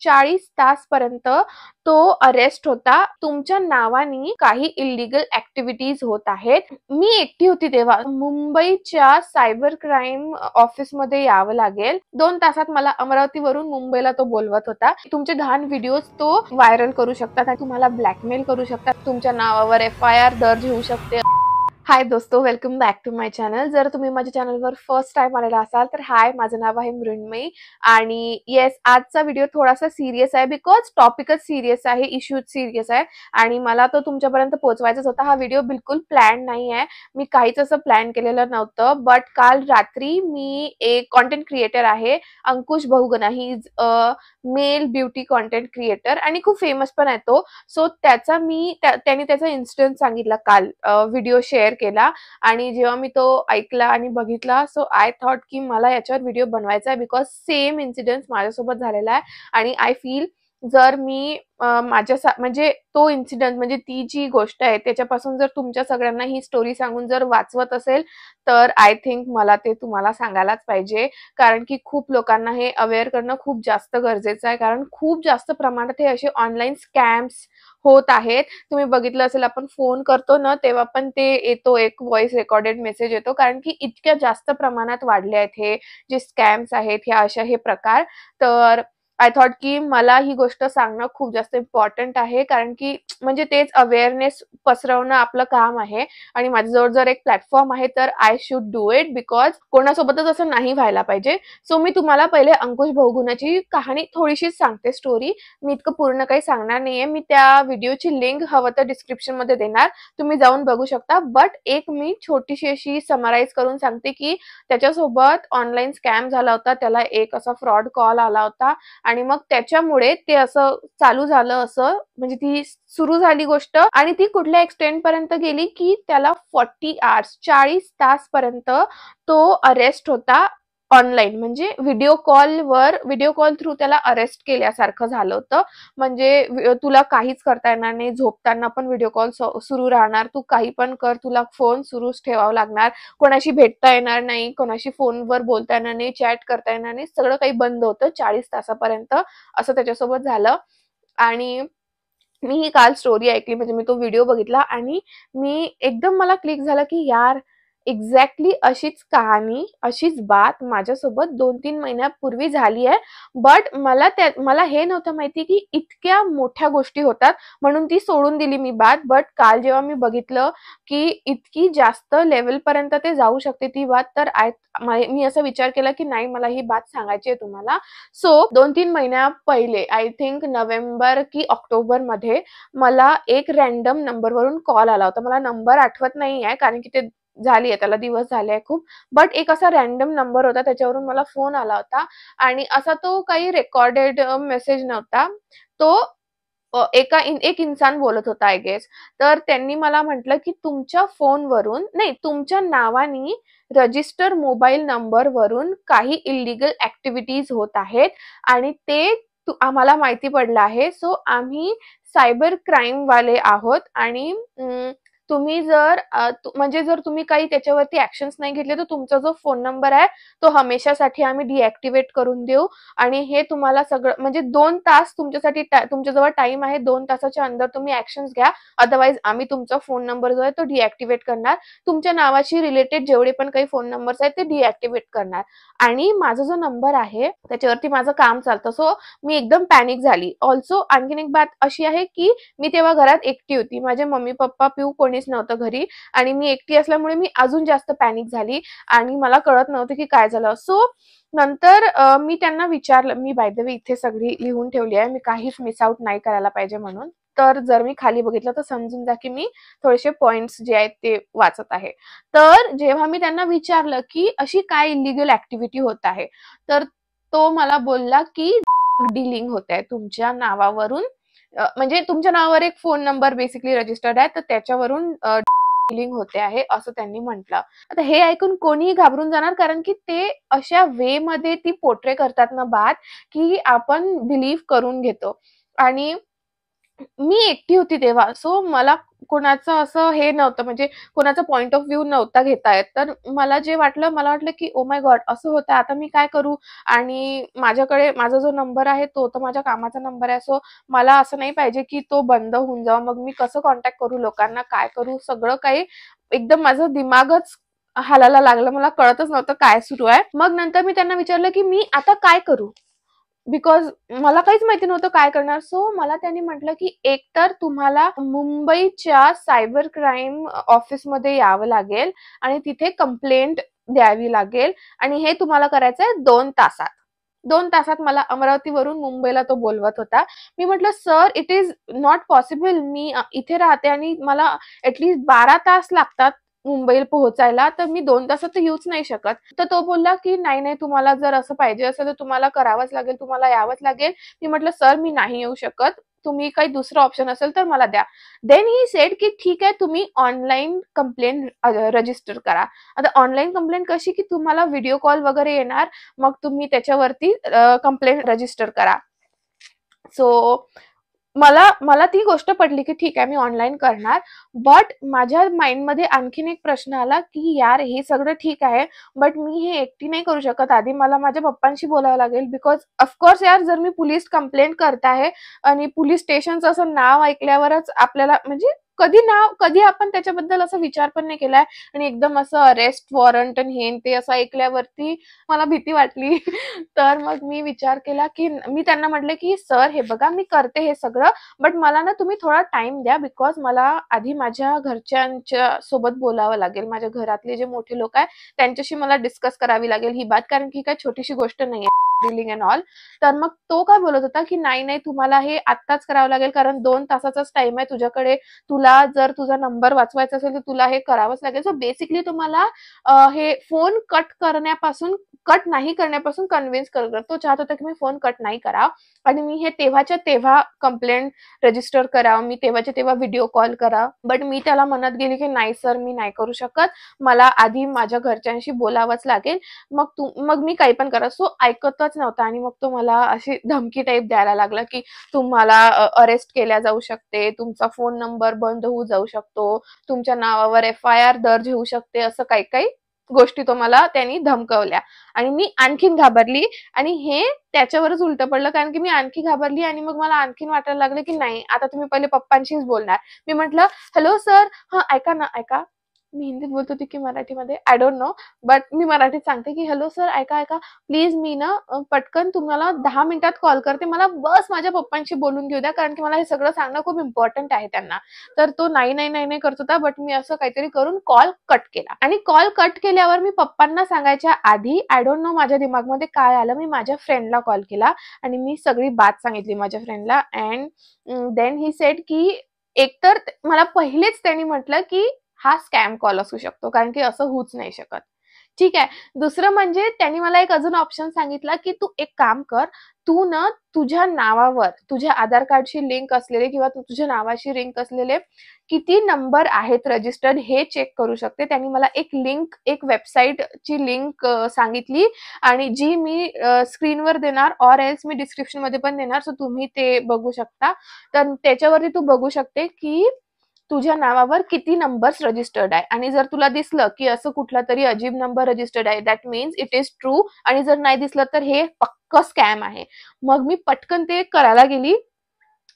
40 तास पर्यंत तो अरेस्ट होता. तुमच्या नावाने काही इल्लीगल ऍक्टिव्हिटीज होत आहेत. मी एकटी होती तेव्हा. मुंबईच्या सायबर क्राईम ऑफिसमध्ये यावं लागेल. 2 तासात मला अमरावतीवरून मुंबईला तो बोलवत होता. तुमचे घाण व्हिडिओज तो व्हायरल करू शकतात आणि तुम्हाला ब्लॅकमेल करू शकतात. तुमच्या नावावर FIR दर्ज होऊ शकते. हाय दोस्तो, welcome back to my channel. जर तुम्ही माझ्या चॅनलवर फर्स्ट टाइम आलेला असाल तर हाय, माझं नाव आहे मृण्मयी आणि येस, आजचा व्हिडिओ थोडासा सिरियस आहे बिकॉज टॉपिकच सिरियस आहे, इश्यूज सिरियस आहे आणि मला तो तुमच्यापर्यंत पोहोचवायचाच होता. हा व्हिडिओ बिलकुल प्लॅन नाही आहे, मी काहीच असं प्लॅन केलेलं नव्हतं. बट काल रात्री मी एक कॉन्टेंट क्रिएटर आहे, Ankush Bahuguna. He is a male beauty content creator आणि खूप फेमस पण आहे तो. सो त्यांनी त्याचा इन्सिडेंट सांगितला काल, व्हिडिओ शेअर केला आणि जेव्हा मी तो ऐकला आणि बघितला, सो आय थॉट की मला याच्यावर व्हिडिओ बनवायचा आहे बिकॉज सेम इन्सिडेंट माझ्यासोबत झालेला आहे आणि आय फील जर मी म्हणजे तो इन्सिडेंट, म्हणजे ती जी गोष्ट आहे त्याच्यापासून जर तुमच्या सगळ्यांना ही स्टोरी सांगून जर वाचवत असेल तर आय थिंक मला ते तुम्हाला सांगायलाच पाहिजे. कारण की खूप लोकांना हे अवेअर करणं खूप जास्त गरजेचं आहे. कारण खूप जास्त प्रमाणात हे असे ऑनलाईन स्कॅम्स होत आहेत. तुम्ही बघितलं असेल, आपण फोन करतो ना तेव्हा पण ते येतो, एक व्हॉइस रेकॉर्डेड मेसेज येतो. कारण की इतक्या जास्त प्रमाणात वाढले आहेत हे जे स्कॅम्स आहेत, ह्या अशा हे प्रकार. तर आय थॉट की मला ही गोष्ट सांगणं खूप जास्त इम्पॉर्टंट आहे. कारण की म्हणजे तेच अवेअरनेस पसरवणं आपलं काम आहे आणि माझ्याजवळ जर एक प्लॅटफॉर्म आहे तर I should do it because कोणासोबतच असं नाही व्हायला पाहिजे. सो मी तुम्हाला पहिले अंकुश बहुगुणाची कहाणी थोडीशीच सांगते, स्टोरी. मी इतकं पूर्ण काही सांगणार नाहीये. मी त्या व्हिडिओची लिंक हवं तर डिस्क्रिप्शन मध्ये देणार, तुम्ही जाऊन बघू शकता. बट एक मी छोटीशी अशी समराईज करून सांगते की त्याच्यासोबत ऑनलाईन स्कॅम झाला होता. त्याला एक असा फ्रॉड कॉल आला होता आणि मग त्याच्यामुळे ते असं चालू झालं, असं म्हणजे ती सुरू झाली गोष्ट आणि ती कुठल्या एक्सटेंट पर्यंत गेली की त्याला 40 तास पर्यंत तो अरेस्ट होता ऑनलाईन. म्हणजे व्हिडिओ कॉल थ्रू त्याला अरेस्ट केल्यासारखं झालं होतं. म्हणजे तुला काहीच करता येणार नाही, झोपताना पण व्हिडिओ कॉल सुरू राहणार, तू काही पण कर, तुला फोन सुरूच ठेवावा लागणार, कोणाशी भेटता येणार नाही, कोणाशी फोनवर बोलता येणार नाही, चॅट करता येणार नाही, सगळं काही बंद होतं 40 तासापर्यंत. असं त्याच्यासोबत झालं आणि मी ही काल स्टोरी ऐकली, म्हणजे मी तो व्हिडिओ बघितला आणि मी एकदम मला क्लिक झालं की यार, एक्झॅक्टली अशीच कहाणी, अशीच बात माझ्यासोबत 2-3 महिन्यापूर्वी झाली आहे. बट मला हे नव्हतं माहिती की इतक्या मोठ्या गोष्टी होतात, म्हणून ती सोडून दिली मी बात. बट काल जेव्हा मी बघितलं की इतकी जास्त लेवलपर्यंत ते जाऊ शकते ती बात, तर मी असा विचार केला की नाही, मला ही बात सांगायची आहे तुम्हाला. सो 2-3 महिन्या पहिले, आय थिंक नोव्हेंबर की ऑक्टोबर मध्ये, मला एक रॅन्डम नंबरवरून कॉल आला होता. मला नंबर आठवत नाहीये कारण की ते झाली आहे, त्याला दिवस झाले आहे खूप. बट एक असा रॅन्डम नंबर होता, त्याच्यावरून मला फोन आला होता आणि असा तो काही रेकॉर्डेड मेसेज नव्हता. तो एक इन्सान बोलत होता आय गेस. तर त्यांनी मला म्हटलं की तुमच्या फोनवरून नाही, तुमच्या नावाने रजिस्टर मोबाईल नंबरवरून काही इल्लीगल ऍक्टिव्हिटीज होत आहेत आणि ते आम्हाला माहिती पडलं आहे. सो आम्ही सायबर क्राईम वाले आहोत आणि तुम्ही म्हणजे जर तुम्ही काही त्याच्यावरती ऍक्शन्स नाही घेतले तर तुमचा जो फोन नंबर आहे तो हमेशासाठी आम्ही डिॲक्टिव्हेट करून देऊ आणि हे तुम्हाला सगळं म्हणजे 2 तास तुमच्यासाठी तुमच्याजवळ टाइम आहे. 2 तासाच्या अंदर तुम्ही ऍक्शन्स घ्या, अदरवाईज आम्ही तुमचा फोन नंबर जो आहे तो डिॲक्टिव्हेट करणार. तुमच्या नावाशी रिलेटेड जेवढे पण काही फोन नंबर्स आहेत ते डिॲक्टिव्हेट करणार आणि माझा जो नंबर आहे त्याच्यावरती माझं काम चालतं. सो मी एकदम पॅनिक झाली. ऑल्सो आणखीन एक बात अशी आहे की मी तेव्हा घरात एकटी होती, माझे मम्मी पप्पा पिऊ कोणीच नव्हतं घरी आणि मी एकटी असल्यामुळे मी अजून जास्त पॅनिक झाली आणि मला कळत नव्हतं की काय झालं. सो नंतर मी त्यांना विचारलं, मी बाय द वे इथे सगळी लिहून ठेवली आहे, मी काहीच मिस आउट नाही करायला पाहिजे म्हणून. तर जर मी खाली बघितलं तर समजून जा की मी थोडेसे पॉइंट्स जे आहेत ते वाचत आहे. तर जेव्हा मी त्यांना विचारलं की अशी काय इलिगल ऍक्टिव्हिटी होत आहे, तर तो मला बोलला की डीलिंग होत आहे तुमच्या नावावरून. म्हणजे तुमच्या नावावर एक फोन नंबर बेसिकली रजिस्टर्ड आहे, तर त्याच्यावरून डीलिंग होते आहे असं त्यांनी म्हटलं. आता हे ऐकून कोणीही घाबरून जाणार, कारण की ते अशा वे मध्ये ती पोर्ट्रे करतात ना बात, की आपण बिलीव्ह करून घेतो. आणि मी एकटी होती तेव्हा. सो मला कोणाचं असं हे नव्हतं, म्हणजे कोणाचा पॉइंट ऑफ व्ह्यू नव्हता घेता येत. तर मला वाटलं की ओ माय गॉड, असं होतं, आता मी काय करू? आणि माझ्याकडे माझा जो नंबर आहे तो तर माझ्या कामाचा नंबर आहे. सो मला असं नाही पाहिजे की तो बंद होऊन जावा. मग मी कसं कॉन्टॅक्ट करू लोकांना, काय करू? सगळं काही एकदम माझं दिमागच हालायला लागलं. मला कळतच नव्हतं काय सुरू आहे. मग नंतर मी त्यांना विचारलं की मी आता काय करू? बिकॉज मला काहीच माहिती नव्हतं काय करणार. सो मला त्यांनी म्हटलं की एकतर तुम्हाला मुंबईच्या सायबर क्राईम ऑफिसमध्ये यावं लागेल आणि तिथे कंप्लेंट द्यावी लागेल आणि हे तुम्हाला करायचंय 2 तासात. 2 तासात मला अमरावतीवरून मुंबईला तो बोलवत होता. मी म्हटलं, sir it is not possible. मी इथे राहते आणि मला ऍटलीस्ट 12 तास लागतात मुंबईला पोहोचायला, तर मी 2 तासात तर येऊच नाही शकत. तर तो बोलला की नाही नाही, तुम्हाला जर असं पाहिजे असेल तर तुम्हाला करावंच लागेल, तुम्हाला यावंच लागेल. मी म्हटलं, सर मी नाही येऊ शकत, तुम्ही काही दुसरं ऑप्शन असेल तर मला द्या. देन ही सेड की ठीक आहे, तुम्ही ऑनलाईन कंप्लेंट रजिस्टर करा. आता ऑनलाईन कंप्लेंट कशी, की तुम्हाला व्हिडिओ कॉल वगैरे येणार, मग तुम्ही त्याच्यावरती कंप्लेंट रजिस्टर करा. सो मला मला ती गोष्ट पटली की ठीक आहे, मी ऑनलाईन करणार. बट माझ्या माइंडमध्ये आणखीन एक प्रश्न आला की यार हे सगळं ठीक आहे, बट मी हे एकटी नाही करू शकत. आधी मला माझ्या पप्पांशी बोलावं लागेल. बिकॉज ऑफकोर्स यार, जर मी पोलीस कंप्लेंट करत आहे आणि पोलीस स्टेशनचं असं नाव ऐकल्यावरच आपल्याला, म्हणजे कधी आपण त्याच्याबद्दल असा विचार पण नाही केलाय, आणि एकदम असं अरेस्ट वॉरंट आणि हे ते असं ऐकल्यावरती मला भीती वाटली. तर मग मी विचार केला की मी त्यांना म्हटले की सर हे बघा, मी करते हे सगळं, बट मला ना तुम्ही थोडा टाइम द्या. बिकॉज मला आधी माझ्या घरच्यांच्या सोबत बोलावं लागेल. माझ्या घरातले जे मोठे लोक आहेत त्यांच्याशी मला डिस्कस करावी लागेल ही बात, कारण की काय छोटीशी गोष्ट नाहीये डीलिंग अँड ऑल. तर मग तो काय बोलत होता की नाही नाही, तुम्हाला हे आत्ताच करावं लागेल, कारण 2 तासाचाच टाइम आहे तुझ्याकडे. तुला जर तुझा नंबर वाचवायचा असेल तर तुला हे करावंच लागेल. सो बेसिकली तुम्हाला हे फोन कट नाही करण्यापासून कन्व्हिन्स करत. तो चाहत होता की मी फोन कट नाही करावं आणि मी हे तेव्हाच्या तेव्हा कंप्लेंट रजिस्टर करावं, मी तेव्हाच्या तेव्हा व्हिडिओ कॉल करा. बट मी त्याला म्हणत गेली की नाही सर, मी नाही करू शकत, मला आधी माझ्या घरच्यांशी बोलावंच लागेल, मग मी काही पण करा. सो ऐकतच नव्हता आणि मग तो मला अशी धमकी टाईप द्यायला लागला की तुम्हाला अरेस्ट केल्या जाऊ शकते, तुमचा फोन नंबर बंद होऊ जाऊ शकतो, तुमच्या नावावर FIR दर्ज होऊ शकते, असं काही काही गोष्टी तो मला त्यांनी धमकवल्या. आणि मी आणखीन घाबरली आणि हे त्याच्यावरच उलटं पडलं, कारण की मी आणखी घाबरली आणि मग मला आणखीन वाटायला लागलं की नाही, आता तुम्ही पहिले पप्पांशीच बोलणार. मी म्हटलं, हॅलो सर, हा ऐका ना, ऐका. मी हिंदीत बोलत होती की मराठीमध्ये, आय डोंट नो, बट मी मराठीत सांगते की हॅलो सर, ऐका ऐका, प्लीज मी ना पटकन तुम्हाला 10 मिनिटात कॉल करते, मला बस माझ्या पप्पांशी बोलून घेऊ द्या, कारण की मला हे सगळं सांगणं खूप इम्पॉर्टंट आहे त्यांना. तर तो नाही नाही नाही नाही करत होता, बट मी असं काहीतरी करून कॉल कट केला. आणि कॉल कट केल्यावर मी पप्पांना सांगायच्या आधी आय डोंट नो माझ्या दिमागमध्ये काय आलं, मी माझ्या फ्रेंडला कॉल केला आणि मी सगळी बात सांगितली माझ्या फ्रेंडला. अँड देन ही सेड की एकतर मला पहिलेच त्यांनी म्हटलं की हा स्कॅम कॉल असू शकतो, कारण की असं होऊच नाही शकत. ठीक आहे. दुसरं म्हणजे त्यांनी मला एक अजून ऑप्शन सांगितला की तू एक काम कर, तू ना तुझ्या नावावर तुझ्या आधार कार्डशी लिंक असलेले किंवा तुझ्या नावाशी लिंक असलेले किती नंबर आहेत रजिस्टर्ड हे चेक करू शकते. त्यांनी मला एक वेबसाईटची लिंक सांगितली आणि जी मी स्क्रीनवर देणार ऑर एल्स मी डिस्क्रिप्शन मध्ये पण देणार, सो तुम्ही ते बघू शकता. तर त्याच्यावरती तू बघू शकते की तुझ्या नावावर किती नंबर्स रजिस्टर्ड आहे, आणि जर तुला दिसलं की असं कुठला तरी अजीब नंबर रजिस्टर्ड आहे, that means it is true, आणि जर नाही दिसलं तर हे पक्क स्कॅम आहे. मग मी पटकन ते करायला गेली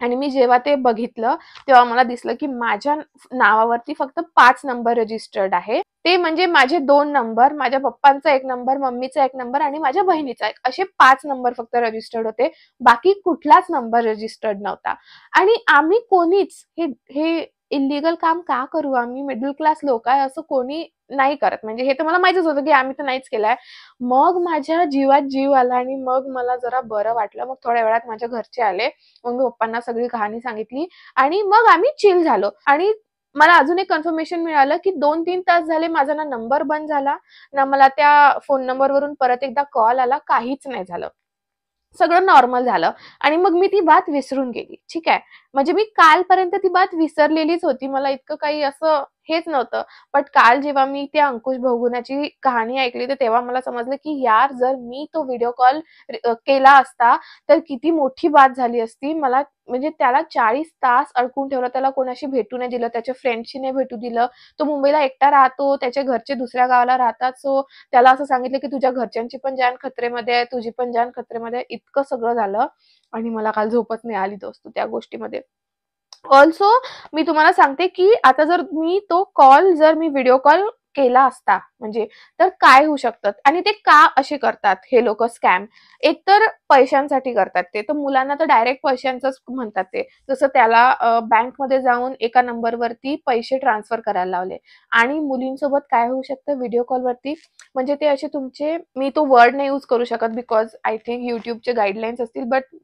आणि मी जेव्हा ते बघितलं तेव्हा मला दिसलं की माझ्या नावावरती फक्त 5 नंबर रजिस्टर्ड आहे. ते म्हणजे माझे 2 नंबर, माझ्या पप्पांचा 1 नंबर, मम्मीचा 1 नंबर आणि माझ्या बहिणीचा एक, असे 5 नंबर फक्त रजिस्टर्ड होते. बाकी कुठलाच नंबर रजिस्टर्ड नव्हता. आणि आम्ही कोणीच हे इलिगल काम का करू, आम्ही मिडल क्लास लोक आहे, असं कोणी नाही करत. म्हणजे हे तर मला माहितीच होतं की आम्ही तर नाहीच केलंय. मग माझ्या जीवात जीव आला आणि मग मला जरा बरं वाटलं. मग थोड्या वेळात माझ्या घरचे आले, मग मी पप्पांना सगळी कहाणी सांगितली आणि मग आम्ही चिल झालो. आणि मला अजून एक कन्फर्मेशन मिळालं की 2-3 तास झाले माझा ना नंबर बंद झाला, ना मला त्या फोन नंबरवरून परत एकदा कॉल आला, काहीच नाही झालं. सगळं नॉर्मल झालं आणि मग मी ती बात विसरून गेली. ठीक आहे. म्हणजे मी कालपर्यंत ती बात विसरलेलीच होती. मला इतकं काही असं हेच नव्हतं. बट काल जेव्हा मी त्या अंकुश बहुगुणाची कहाणी ऐकली, तर तेव्हा मला समजलं की यार, जर मी तो व्हिडिओ कॉल केला असता तर किती मोठी बात झाली असती. मला म्हणजे त्याला 40 तास अडकून ठेवलं. त्याला कोणाशी भेटू नाही दिलं, त्याच्या फ्रेंड्सशी नाही भेटू दिलं. तो मुंबईला एकटा राहतो, त्याचे घरचे दुसऱ्या गावाला राहतात. सो त्याला असं सांगितलं की तुझ्या घरच्यांची पण जान खतरेमध्ये आहे, तुझी पण जान खतरेमध्ये आहे. इतकं सगळं झालं आणि मला काल झोपच नाही आली दोस्त त्या गोष्टीमध्ये. ऑल्सो मी तुम्हाला सांगते की आता जर मी तो कॉल, जर मी व्हिडिओ कॉल केला असता म्हणजे, तर काय होऊ शकतं आणि ते का असे करतात हे लोक स्कॅम. एक तर पैशांसाठी करतात ते, तर मुलांना तर डायरेक्ट पैशांचंच म्हणतात ते. जसं त्याला बँकमध्ये जाऊन एका नंबरवरती पैसे ट्रान्सफर करायला लावले आणि मुलींसोबत काय होऊ शकतं व्हिडिओ कॉलवरती, म्हणजे ते असे तुमचे, मी तो वर्ड नाही यूज करू शकत बिकॉज आय थिंक युट्यूबचे गाईडलाईन्स असतील, बट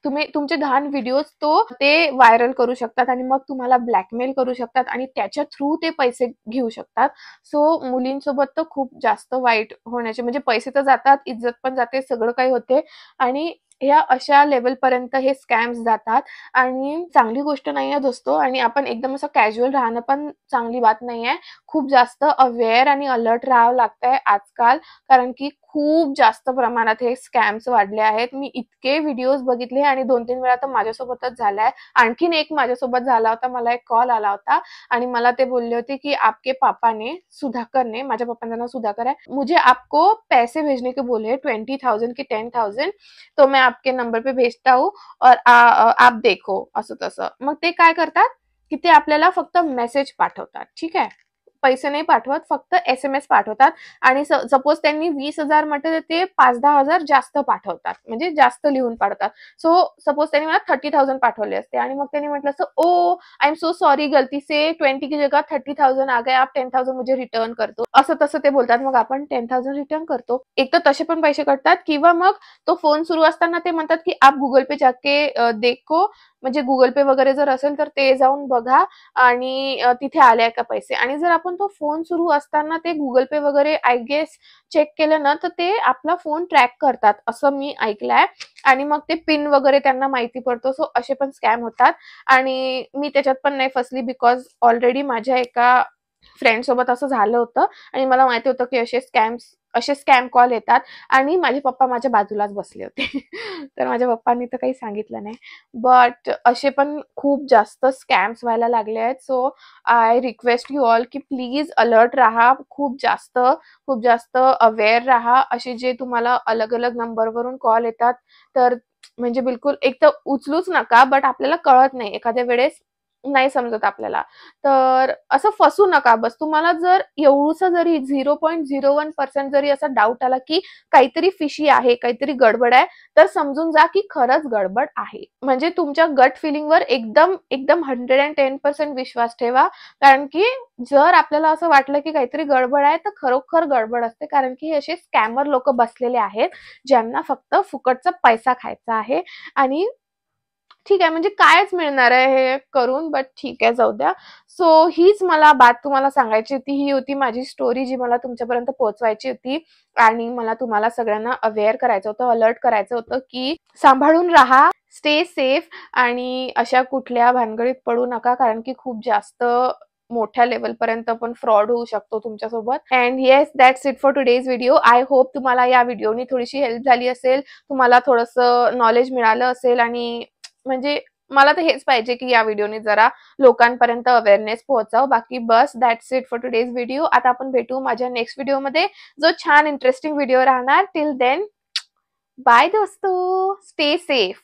तुम्ही तुमचे घाण व्हिडिओज ते व्हायरल करू शकतात आणि मग तुम्हाला ब्लॅकमेल करू शकतात आणि त्याच्या थ्रू ते पैसे घेऊ शकतात. सो मुलींसोबत तर खूप जास्त वाईट होण्याचे, म्हणजे पैसे तर जातात, इज्जत पण जाते, सगळं काही होते आणि ह्या अशा लेवलपर्यंत हे स्कॅम्स जातात आणि चांगली गोष्ट नाहीये दोस्तो. आणि आपण एकदम असं कॅज्युअल राहणं पण चांगली बात नाहीये. खूप जास्त अवेअर आणि अलर्ट राहावं लागतंय आजकाल, कारण की खूप जास्त प्रमाणात हे स्कॅम्स वाढले आहेत. मी इतके व्हिडिओज बघितले आणि 2-3 वेळा तर माझ्यासोबतच झालाय. आणखीन एक माझ्यासोबत झाला होता. मला एक कॉल आला होता आणि मला ते बोलले होते की आपके पापा ने, सुधाकर ने, माझ्या पप्पांचं नाव सुधाकर आहे, मुझे आपको पैसे भेजने के बोले 20,000 की 10,000, तो मैं आपके नंबर पे भेजता हूँ और आप देखो, असं तसं. मग ते काय करतात की ते आपल्याला फक्त मेसेज पाठवतात, ठीक आहे. पैसे नाही पाठवत, फक्त SMS पाठवतात आणि सपोज त्यांनी 20,000 म्हटलं तर ते 5-10,000 जास्त पाठवतात, म्हणजे जास्त लिहून पाठवतात. सो सपोज त्यांनी मला 30,000 पाठवले असते आणि मग त्यांनी म्हटलं असं, ओ आई एम सो सॉरी, गलती से 20 की जगह 30,000 आ गए, आप 10,000 मुझे रिटर्न कर दो, असं तसं ते बोलतात. मग आपण 10,000 रिटर्न करतो. एक तर तसे पण पैसे कटतात किंवा मग तो फोन सुरू असताना ते म्हणतात की आप गुगल पे जाके देखो, म्हणजे गुगल पे वगैरे जर असेल तर ते जाऊन बघा आणि तिथे आले का पैसे. आणि जर आपण तो फोन सुरू असताना ते गुगल पे वगैरे आय गेस चेक केलं ना, तर ते आपला फोन ट्रॅक करतात असं मी ऐकलंय आणि मग ते पिन वगैरे त्यांना माहिती पडतो. सो असे पण स्कॅम होतात आणि मी त्याच्यात पण नाही फसली बिकॉज ऑलरेडी माझ्या एका फ्रेंड सोबत असं झालं होतं आणि मला माहिती होतं की असे स्कॅम कॉल येतात आणि माझे पप्पा माझ्या बाजूलाच बसले होते. तर माझ्या पप्पांनी तर काही सांगितलं नाही. बट असे पण खूप जास्त स्कॅम्स व्हायला लागले आहेत. So I request you all की प्लीज अलर्ट राहा, खूप जास्त अवेअर राहा. असे जे तुम्हाला अलग अलग नंबरवरून कॉल येतात तर म्हणजे बिलकुल एक तर उचलूच नका. बट आपल्याला कळत नाही, एखाद्या वेळेस नाही समजत आपल्याला, तर असं फसू नका. बस तुम्हाला जर एवढूसा जरी 0.01% जरी असा डाऊट आला की काहीतरी फिशी आहे, काहीतरी गडबड आहे, तर समजून जा की खरंच गडबड आहे. म्हणजे तुमच्या गट फिलिंगवर एकदम एकदम 110% विश्वास ठेवा. कारण की जर आपल्याला असं वाटलं की काहीतरी गडबड आहे, तर खरोखर गडबड असते. कारण की असे स्कॅमर लोक बसलेले आहेत, ज्यांना फक्त फुकटचा पैसा खायचा आहे आणि ठीक आहे, म्हणजे कायच मिळणार आहे हे करून, बट ठीक आहे, जाऊ द्या. सो हीच मला बात तुम्हाला सांगायची होती. ही होती माझी स्टोरी जी मला तुमच्यापर्यंत पोहोचवायची होती आणि मला तुम्हाला सगळ्यांना अवेअर करायचं होतं, अलर्ट करायचं होतं की सांभाळून राहा, स्टे सेफ आणि अशा कुठल्या भानगडीत पडू नका, कारण की खूप जास्त मोठ्या लेवलपर्यंत पण फ्रॉड होऊ शकतो तुमच्यासोबत. And yes, that's it for today's video. I hope तुम्हाला या व्हिडिओनी थोडीशी हेल्प झाली असेल, तुम्हाला थोडंसं नॉलेज मिळालं असेल आणि म्हणजे मला तर हेच पाहिजे की या व्हिडिओने जरा लोकांपर्यंत अवेअरनेस पोहोचाव. बाकी बस that's it for today's video. आता आपण भेटू माझ्या नेक्स्ट व्हिडिओमध्ये, जो छान इंटरेस्टिंग व्हिडिओ राहणार. टिल देन बाय दोस्तो, स्टे सेफ.